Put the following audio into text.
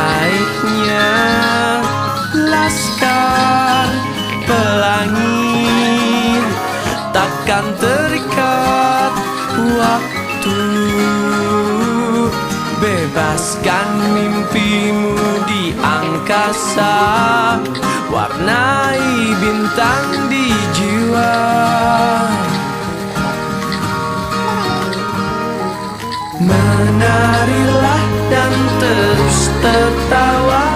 baiknya laskar pelangi takkan terikat waktu. Bebaskan mimpimu di angkasa, warnai bintang di jiwa. Menarilah dan terus tertawa,